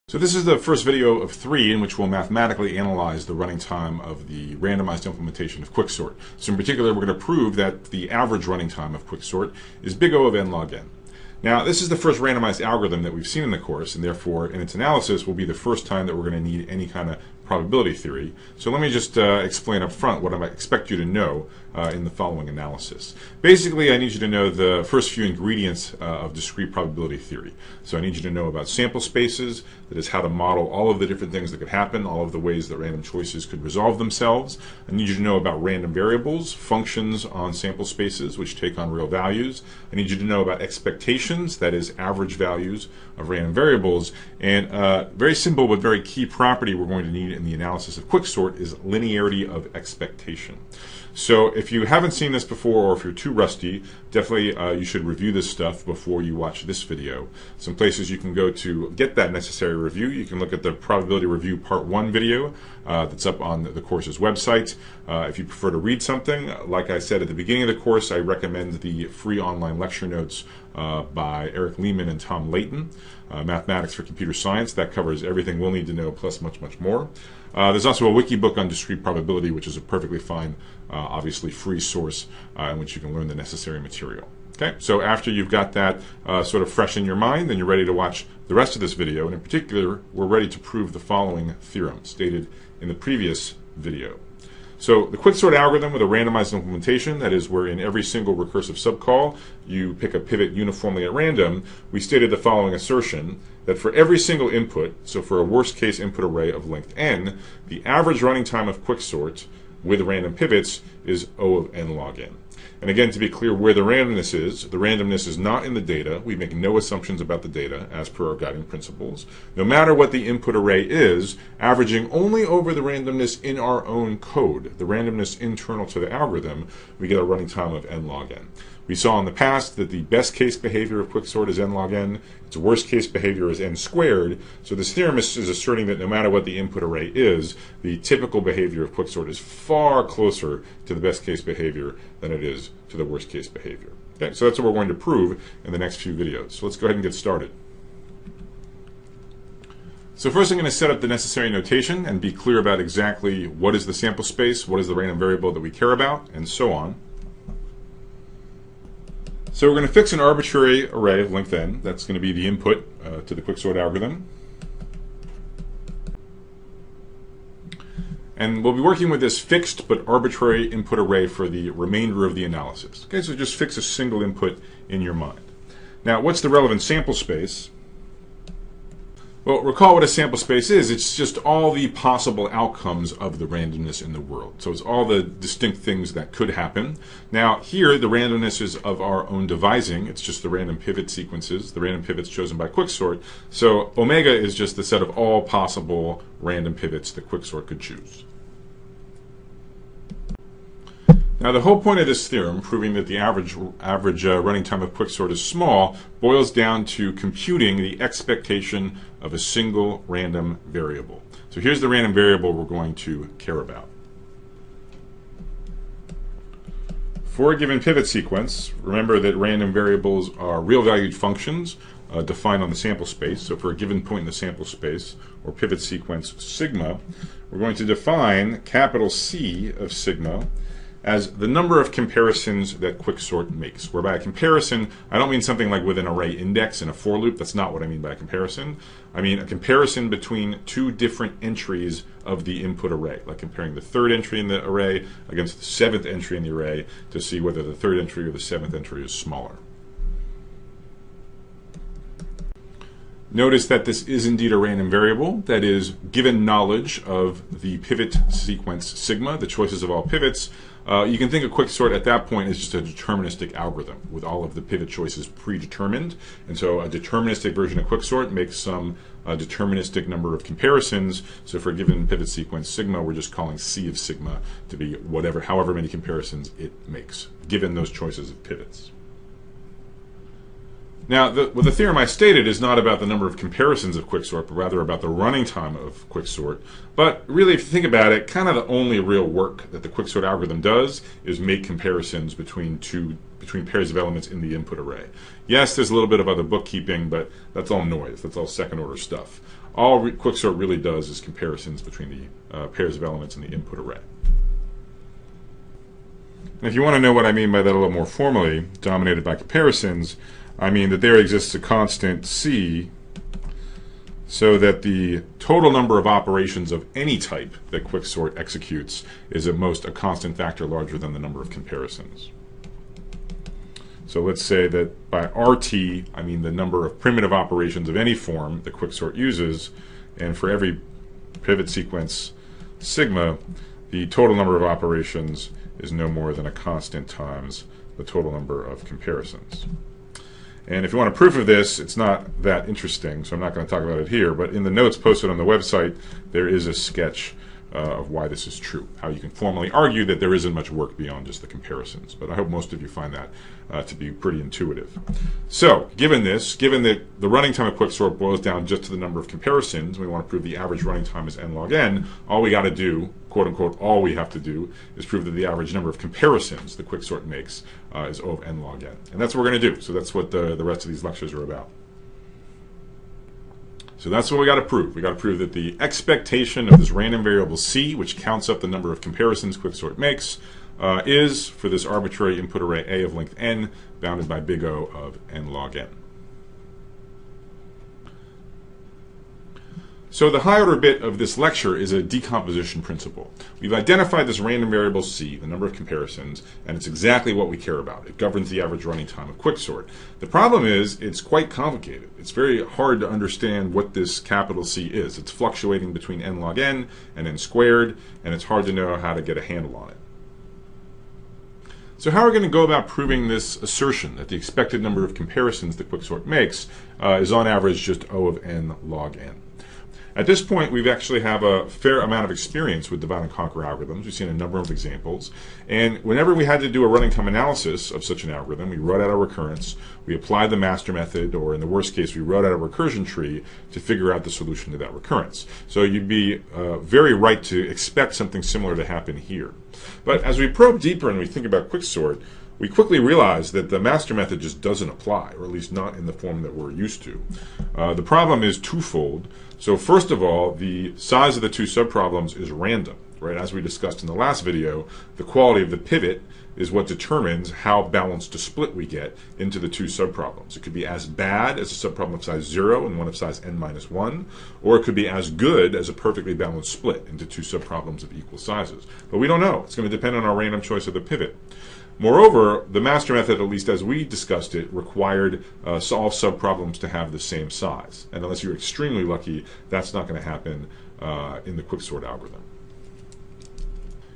So this is the first video of 3 in which we'll mathematically analyze the running time of the randomized implementation of quicksort. So in particular, we're going to prove that the average running time of quicksort is big O of n log n. Now, this is the first randomized algorithm that we've seen in the course, and therefore, in its analysis, will be the first time that we're going to need any kind of probability theory. So let me just explain up front what I expect you to know in the following analysis. Basically, I need you to know the first few ingredients of discrete probability theory. So I need you to know about sample spaces, that is how to model all of the different things that could happen, all of the ways that random choices could resolve themselves. I need you to know about random variables, functions on sample spaces which take on real values. I need you to know about expectations, that is average values of random variables, and very simple but very key property we're going to need in the analysis of quicksort is linearity of expectation. So if you haven't seen this before, or if you're too rusty, definitely you should review this stuff before you watch this video. Some places you can go to get that necessary review. You can look at the probability review part 1 video that's up on the course's website. If you prefer to read something, like I said at the beginning of the course, I recommend the free online lecture notes by Eric Lehman and Tom Layton, Mathematics for Computer Science. That covers everything we'll need to know, plus much, much more. There's also a wiki book on discrete probability, which is a perfectly fine, obviously free source in which you can learn the necessary material. Okay, so after you've got that sort of fresh in your mind, then you're ready to watch the rest of this video, and in particular, we're ready to prove the following theorem stated in the previous video. So the quicksort algorithm with a randomized implementation, that is where in every single recursive subcall you pick a pivot uniformly at random, we stated the following assertion that for every single input, so for a worst case input array of length n, the average running time of quicksort with random pivots is O of n log n. And again, to be clear where the randomness is not in the data. We make no assumptions about the data as per our guiding principles. No matter what the input array is, averaging only over the randomness in our own code, the randomness internal to the algorithm, we get a running time of n log n. We saw in the past that the best case behavior of quicksort is n log n. Its worst case behavior is n squared. So this theorem is asserting that no matter what the input array is, the typical behavior of quicksort is far closer to the best case behavior than it is to the worst case behavior. Okay, so that's what we're going to prove in the next few videos. So let's go ahead and get started. So first I'm going to set up the necessary notation and be clear about exactly what is the sample space, what is the random variable that we care about, and so on. So we're going to fix an arbitrary array of length n. That's going to be the input to the quicksort algorithm. And we'll be working with this fixed but arbitrary input array for the remainder of the analysis. Okay, so just fix a single input in your mind. Now, what's the relevant sample space? Well, recall what a sample space is. It's just all the possible outcomes of the randomness in the world. So it's all the distinct things that could happen. Now, here, the randomness is of our own devising. It's just the random pivot sequences, the random pivots chosen by quicksort. So omega is just the set of all possible random pivots that quicksort could choose. Now, the whole point of this theorem, proving that the average running time of quicksort is small, boils down to computing the expectation of a single random variable. So here's the random variable we're going to care about. For a given pivot sequence, remember that random variables are real-valued functions defined on the sample space. So for a given point in the sample space, or pivot sequence sigma, we're going to define capital C of sigma as the number of comparisons that quicksort makes. Where by a comparison, I don't mean something like with an array index in a for loop. That's not what I mean by a comparison. I mean a comparison between two different entries of the input array, like comparing the third entry in the array against the seventh entry in the array to see whether the third entry or the seventh entry is smaller. Notice that this is indeed a random variable that is given knowledge of the pivot sequence sigma, the choices of all pivots. You can think of quicksort at that point as just a deterministic algorithm with all of the pivot choices predetermined. And so a deterministic version of quicksort makes some deterministic number of comparisons. So for a given pivot sequence sigma, we're just calling C of sigma to be however many comparisons it makes, given those choices of pivots. Now, what the theorem I stated is not about the number of comparisons of quicksort, but rather about the running time of quicksort. But really, if you think about it, kind of the only real work that the quicksort algorithm does is make comparisons between pairs of elements in the input array. Yes, there's a little bit of other bookkeeping, but that's all noise. That's all second order stuff. All quicksort really does is comparisons between the pairs of elements in the input array. And if you want to know what I mean by that a little more formally, dominated by comparisons, I mean that there exists a constant C so that the total number of operations of any type that quicksort executes is at most a constant factor larger than the number of comparisons. So let's say that by RT, I mean the number of primitive operations of any form that quicksort uses, and for every pivot sequence sigma, the total number of operations is no more than a constant times the total number of comparisons. And if you want a proof of this, it's not that interesting, so I'm not going to talk about it here, but in the notes posted on the website, there is a sketch of why this is true, how you can formally argue that there isn't much work beyond just the comparisons. But I hope most of you find that to be pretty intuitive. So, given this, given that the running time of quicksort boils down just to the number of comparisons, we want to prove the average running time is n log n, all we got to do, quote unquote, all we have to do is prove that the average number of comparisons the quicksort makes is O of n log n. And that's what we're going to do. So that's what the rest of these lectures are about. So that's what we got to prove. We got to prove that the expectation of this random variable C, which counts up the number of comparisons quicksort makes, is for this arbitrary input array A of length n, bounded by big O of n log n. So the high order bit of this lecture is a decomposition principle. We've identified this random variable C, the number of comparisons, and it's exactly what we care about. It governs the average running time of quicksort. The problem is it's quite complicated. It's very hard to understand what this capital C is. It's fluctuating between n log n and n squared, and it's hard to know how to get a handle on it. So how are we going to go about proving this assertion that the expected number of comparisons that quicksort makes is on average just O of n log n? At this point, we've actually have a fair amount of experience with divide and conquer algorithms. We've seen a number of examples. And whenever we had to do a running time analysis of such an algorithm, we wrote out a recurrence, we applied the master method, or in the worst case, we wrote out a recursion tree to figure out the solution to that recurrence. So you'd be very right to expect something similar to happen here. But as we probe deeper and we think about quicksort, we quickly realize that the master method just doesn't apply, or at least not in the form that we're used to. The problem is twofold. So first of all, the size of the two subproblems is random, right? As we discussed in the last video, the quality of the pivot is what determines how balanced a split we get into the two subproblems. It could be as bad as a subproblem of size 0 and one of size n-1, or it could be as good as a perfectly balanced split into two subproblems of equal sizes. But we don't know. It's going to depend on our random choice of the pivot. Moreover, the master method, at least as we discussed it, required solve subproblems to have the same size. And unless you're extremely lucky, that's not going to happen in the quicksort algorithm.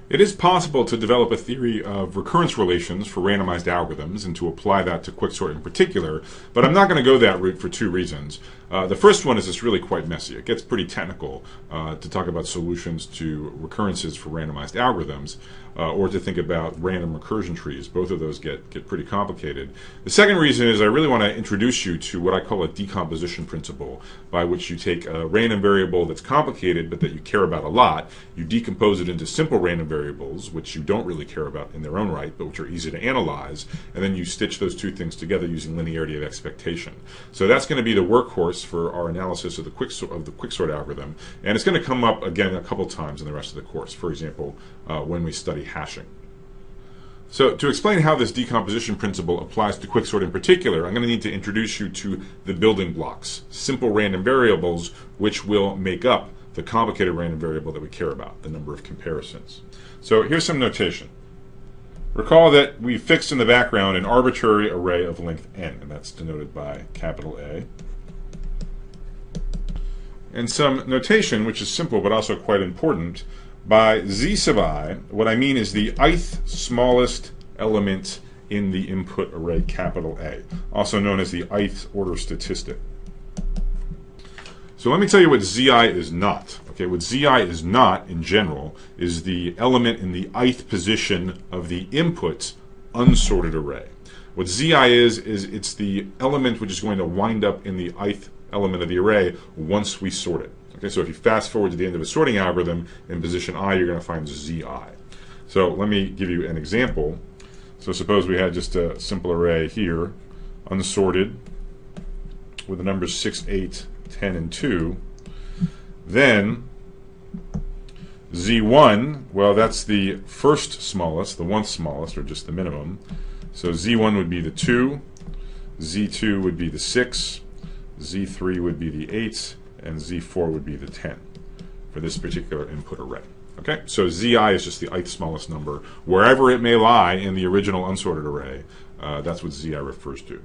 It is possible to develop a theory of recurrence relations for randomized algorithms and to apply that to quicksort in particular, but I'm not going to go that route for two reasons. The first one is it's really quite messy. It gets pretty technical to talk about solutions to recurrences for randomized algorithms or to think about random recursion trees. Both of those get pretty complicated. The second reason is I really want to introduce you to what I call a decomposition principle, by which you take a random variable that's complicated but that you care about a lot, you decompose it into simple random variables, which you don't really care about in their own right, but which are easy to analyze, and then you stitch those two things together using linearity of expectation. So that's going to be the workhorse for our analysis of the quicksort algorithm, and it's going to come up again a couple times in the rest of the course, for example, when we study hashing. So to explain how this decomposition principle applies to quicksort in particular, I'm going to need to introduce you to the building blocks, simple random variables which will make up the complicated random variable that we care about, the number of comparisons. So here's some notation. Recall that we fixed in the background an arbitrary array of length n, and that's denoted by capital A. And some notation, which is simple but also quite important. By z sub I, what I mean is the ith smallest element in the input array capital A, also known as the ith order statistic. So let me tell you what zi is not. Okay, what zi is not in general is the element in the ith position of the input unsorted array. What zi is it's the element which is going to wind up in the ith element of the array once we sort it. Okay, so if you fast forward to the end of a sorting algorithm, in position I, you're going to find zi. So let me give you an example. So suppose we had just a simple array here, unsorted, with the numbers 6, 8, 10, and 2. Then Z1, well, that's the first smallest, the one smallest, or just the minimum. So Z1 would be the 2, Z2 would be the 6, Z3 would be the 8, and Z4 would be the 10 for this particular input array. Okay, so Zi is just the ith smallest number. Wherever it may lie in the original unsorted array, that's what Zi refers to.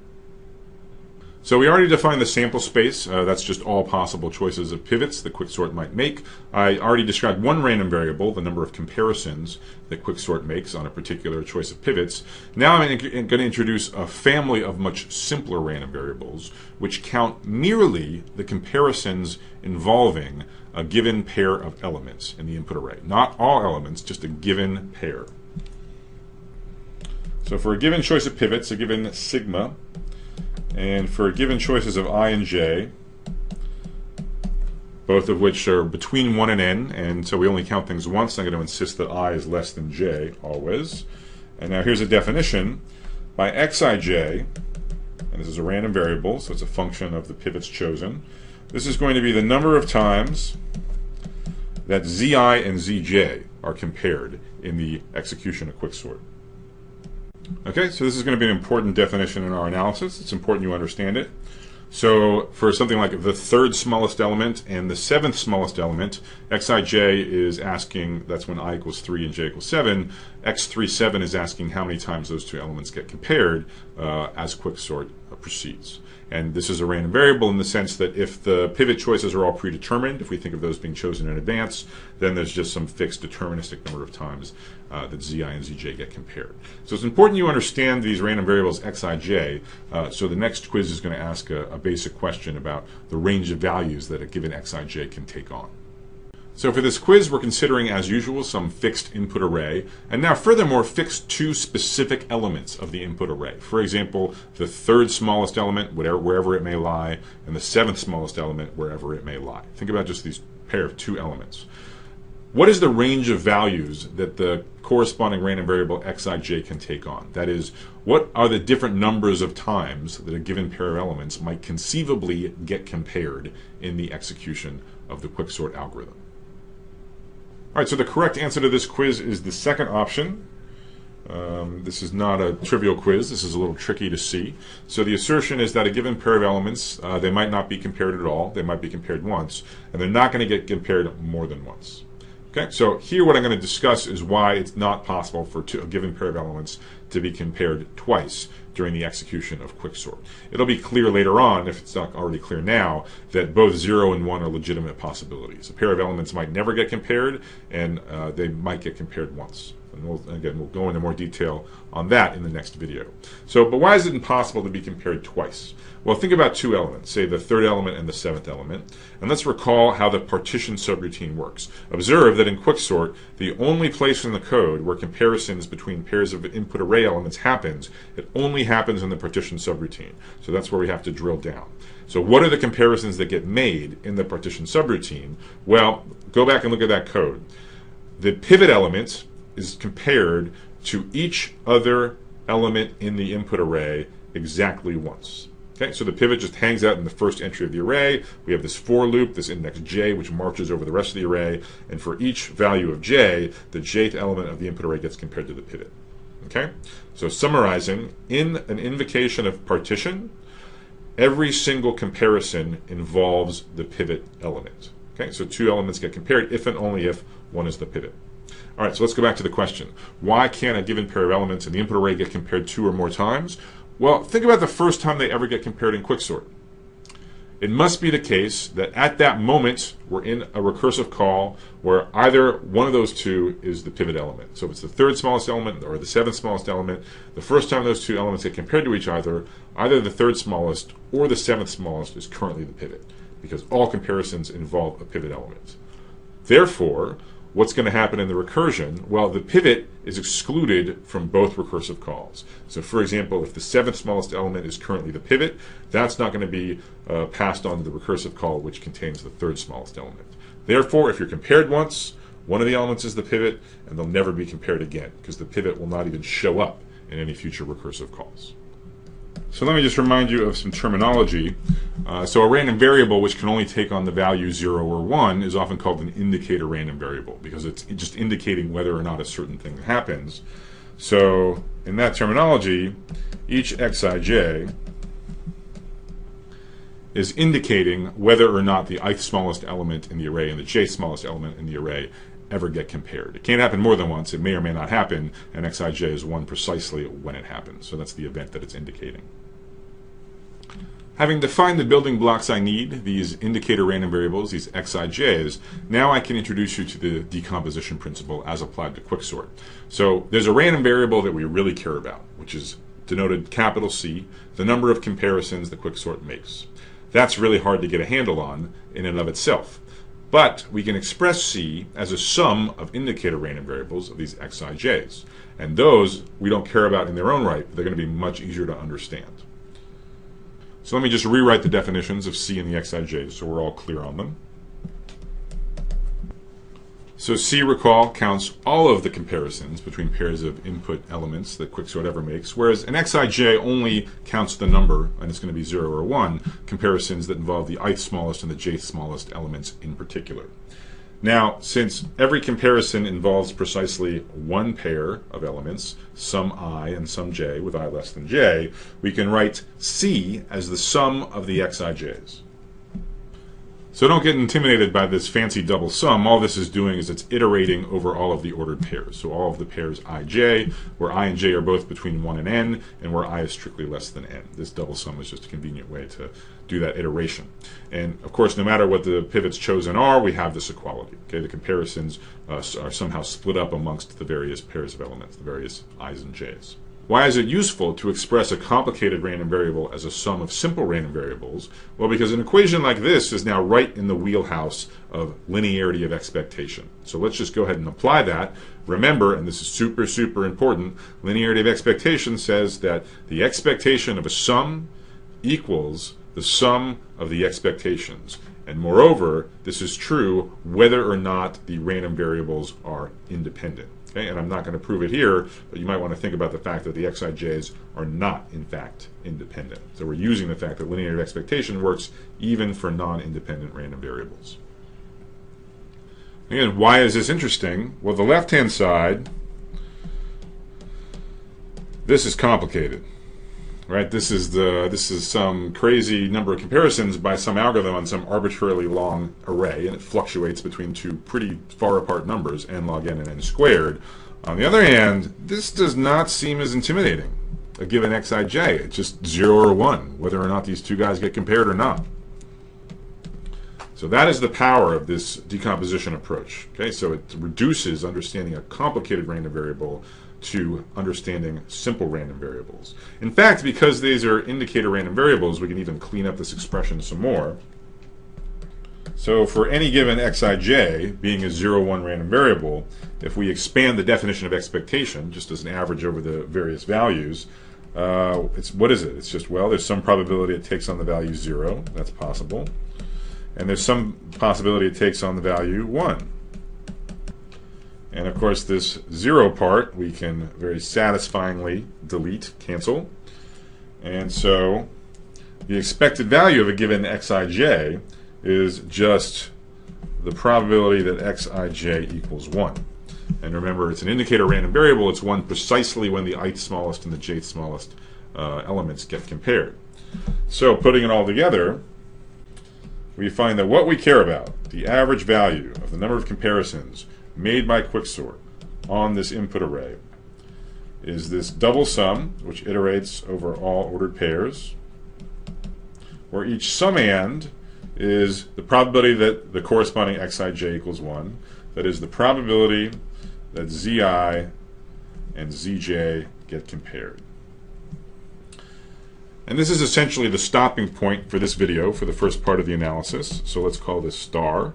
So we already defined the sample space. That's just all possible choices of pivots that quicksort might make. I already described one random variable, the number of comparisons that quicksort makes on a particular choice of pivots. Now I'm going to introduce a family of much simpler random variables, which count merely the comparisons involving a given pair of elements in the input array. Not all elements, just a given pair. So for a given choice of pivots, a given sigma, and for given choices of I and j, both of which are between 1 and n, and so we only count things once. I'm going to insist that I is less than j, always. And now here's a definition. By xij, and this is a random variable, so it's a function of the pivots chosen, this is going to be the number of times that zi and zj are compared in the execution of quicksort. Okay, so this is going to be an important definition in our analysis. It's important you understand it. So for something like the third smallest element and the seventh smallest element, xij is asking, that's when I equals 3 and j equals 7. x37 is asking how many times those two elements get compared as quicksort proceeds. And this is a random variable in the sense that if the pivot choices are all predetermined, if we think of those being chosen in advance, then there's just some fixed deterministic number of times that zi and zj get compared. So it's important you understand these random variables xij. So the next quiz is going to ask a basic question about the range of values that a given xij can take on. So for this quiz, we're considering, as usual, some fixed input array, and now furthermore fixed two specific elements of the input array. For example, the third smallest element, wherever it may lie, and the seventh smallest element, wherever it may lie. Think about just these pair of two elements. What is the range of values that the corresponding random variable xij can take on? That is, what are the different numbers of times that a given pair of elements might conceivably get compared in the execution of the quicksort algorithm? All right, so the correct answer to this quiz is the second option. This is not a trivial quiz. This is a little tricky to see. So the assertion is that a given pair of elements, they might not be compared at all. They might be compared once, and they're not going to get compared more than once. Okay, so here what I'm going to discuss is why it's not possible for a given pair of elements to be compared twice during the execution of quicksort. It'll be clear later on, if it's not already clear now, that both 0 and 1 are legitimate possibilities. A pair of elements might never get compared, and they might get compared once. And we'll go into more detail on that in the next video. So, but why is it impossible to be compared twice? Well, think about two elements, say the third element and the seventh element, and let's recall how the partition subroutine works. Observe that in quicksort, the only place in the code where comparisons between pairs of input array elements happens, it only happens in the partition subroutine. So that's where we have to drill down. So what are the comparisons that get made in the partition subroutine? Well, go back and look at that code. The pivot element is compared to each other element in the input array exactly once. Okay, so the pivot just hangs out in the first entry of the array. We have this for loop, this index j, which marches over the rest of the array, and for each value of j, the jth element of the input array gets compared to the pivot. Okay, so summarizing, in an invocation of partition, every single comparison involves the pivot element. Okay, so two elements get compared if and only if one is the pivot. All right, so let's go back to the question. Why can't a given pair of elements in the input array get compared two or more times? Well, think about the first time they ever get compared in quicksort. It must be the case that at that moment we're in a recursive call where either one of those two is the pivot element. So if it's the third smallest element or the seventh smallest element, the first time those two elements get compared to each other, either the third smallest or the seventh smallest is currently the pivot, because all comparisons involve a pivot element. Therefore, what's going to happen in the recursion? Well, the pivot is excluded from both recursive calls. So for example, if the seventh smallest element is currently the pivot, that's not going to be passed on to the recursive call which contains the third smallest element. Therefore, if you're compared once, one of the elements is the pivot, and they'll never be compared again, because the pivot will not even show up in any future recursive calls. So let me just remind you of some terminology. So a random variable which can only take on the value 0 or 1 is often called an indicator random variable because it's just indicating whether or not a certain thing happens. So in that terminology, each xij is indicating whether or not the ith smallest element in the array and the jth smallest element in the array ever get compared. It can't happen more than once. It may or may not happen, and xij is 1 precisely when it happens. So that's the event that it's indicating. Having defined the building blocks I need, these indicator random variables, these xij's, now I can introduce you to the decomposition principle as applied to quicksort. So there's a random variable that we really care about, which is denoted capital C, the number of comparisons the quicksort makes. That's really hard to get a handle on in and of itself. But we can express C as a sum of indicator random variables of these xij's. And those we don't care about in their own right. They're going to be much easier to understand. So let me just rewrite the definitions of C and the xij's so we're all clear on them. So C, recall, counts all of the comparisons between pairs of input elements that quicksort ever makes, whereas an xij only counts the number, and it's going to be 0 or 1, comparisons that involve the ith smallest and the jth smallest elements in particular. Now, since every comparison involves precisely one pair of elements, some I and some j with I less than j, we can write C as the sum of the xij's. So don't get intimidated by this fancy double sum. All this is doing is it's iterating over all of the ordered pairs. So all of the pairs ij, where I and j are both between 1 and n, and where I is strictly less than n. This double sum is just a convenient way to do that iteration. And of course, no matter what the pivots chosen are, we have this equality. Okay, the comparisons are somehow split up amongst the various pairs of elements, the various i's and j's. Why is it useful to express a complicated random variable as a sum of simple random variables? Well, because an equation like this is now right in the wheelhouse of linearity of expectation. So let's just go ahead and apply that. Remember, and this is super, super important, linearity of expectation says that the expectation of a sum equals the sum of the expectations. And moreover, this is true whether or not the random variables are independent. Okay, and I'm not going to prove it here, but you might want to think about the fact that the xij's are not, in fact, independent. So we're using the fact that linearity of expectation works even for non-independent random variables. Again, why is this interesting? Well, the left-hand side, this is complicated. Right? This is some crazy number of comparisons by some algorithm on some arbitrarily long array, and it fluctuates between two pretty far apart numbers, n log n and n squared. On the other hand, this does not seem as intimidating. A given xij, it's just 0 or 1, whether or not these two guys get compared or not. So that is the power of this decomposition approach. Okay, so it reduces understanding a complicated random variable to understanding simple random variables. In fact, because these are indicator random variables, we can even clean up this expression some more. So for any given xij being a 0, 1 random variable, if we expand the definition of expectation just as an average over the various values, what is it? It's just, well, there's some probability it takes on the value 0. That's possible. And there's some possibility it takes on the value 1. And of course, this 0 part we can very satisfyingly delete, cancel. And so the expected value of a given xij is just the probability that xij equals 1. And remember, it's an indicator random variable. It's 1 precisely when the ith smallest and the jth smallest elements get compared. So putting it all together, we find that what we care about, the average value of the number of comparisons made by quicksort on this input array, is this double sum, which iterates over all ordered pairs, where each summand is the probability that the corresponding xij equals 1. That is the probability that zi and zj get compared. And this is essentially the stopping point for this video for the first part of the analysis. So let's call this star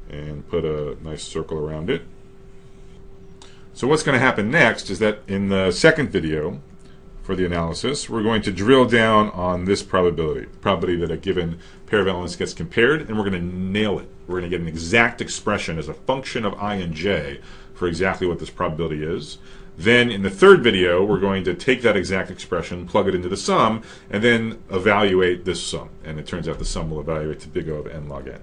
and put a nice circle around it. So what's going to happen next is that in the second video for the analysis, we're going to drill down on this probability that a given pair of elements gets compared, and we're going to nail it. We're going to get an exact expression as a function of I and j for exactly what this probability is. Then in the third video, we're going to take that exact expression, plug it into the sum, and then evaluate this sum. And it turns out the sum will evaluate to big O of n log n.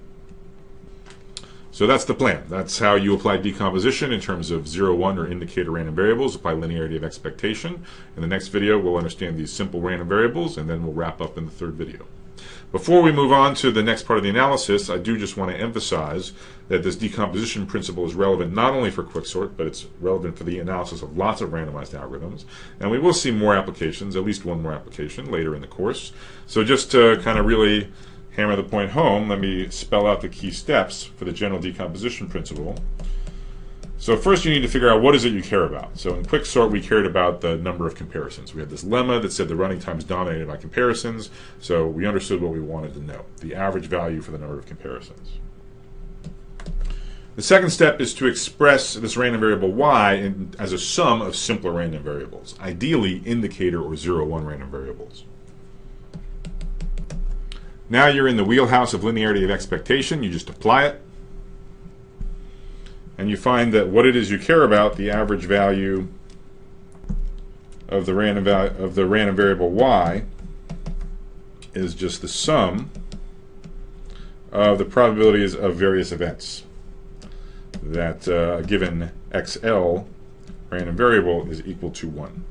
So that's the plan. That's how you apply decomposition in terms of 0, 1, or indicator random variables, apply linearity of expectation. In the next video, we'll understand these simple random variables, and then we'll wrap up in the third video. Before we move on to the next part of the analysis, I do just want to emphasize that this decomposition principle is relevant not only for quicksort, but it's relevant for the analysis of lots of randomized algorithms. And we will see more applications, at least one more application, later in the course. So just to kind of really hammer the point home, let me spell out the key steps for the general decomposition principle. So first you need to figure out what is it you care about. So in quicksort we cared about the number of comparisons. We had this lemma that said the running time is dominated by comparisons, so we understood what we wanted to know, the average value for the number of comparisons. The second step is to express this random variable y as a sum of simpler random variables, ideally indicator or 0, 1 random variables. Now you're in the wheelhouse of linearity of expectation. You just apply it. And you find that what it is you care about, the average value of the random variable y, is just the sum of the probabilities of various events. That a given xl random variable is equal to 1.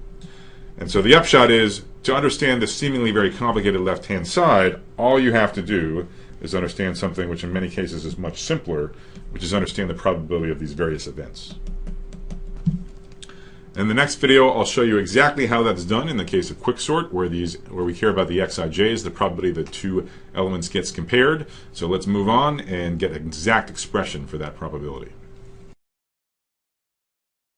And so the upshot is, to understand the seemingly very complicated left-hand side, all you have to do is understand something which in many cases is much simpler, which is understand the probability of these various events. In the next video, I'll show you exactly how that's done in the case of quicksort, where we care about the xij's, the probability that two elements gets compared. So let's move on and get an exact expression for that probability.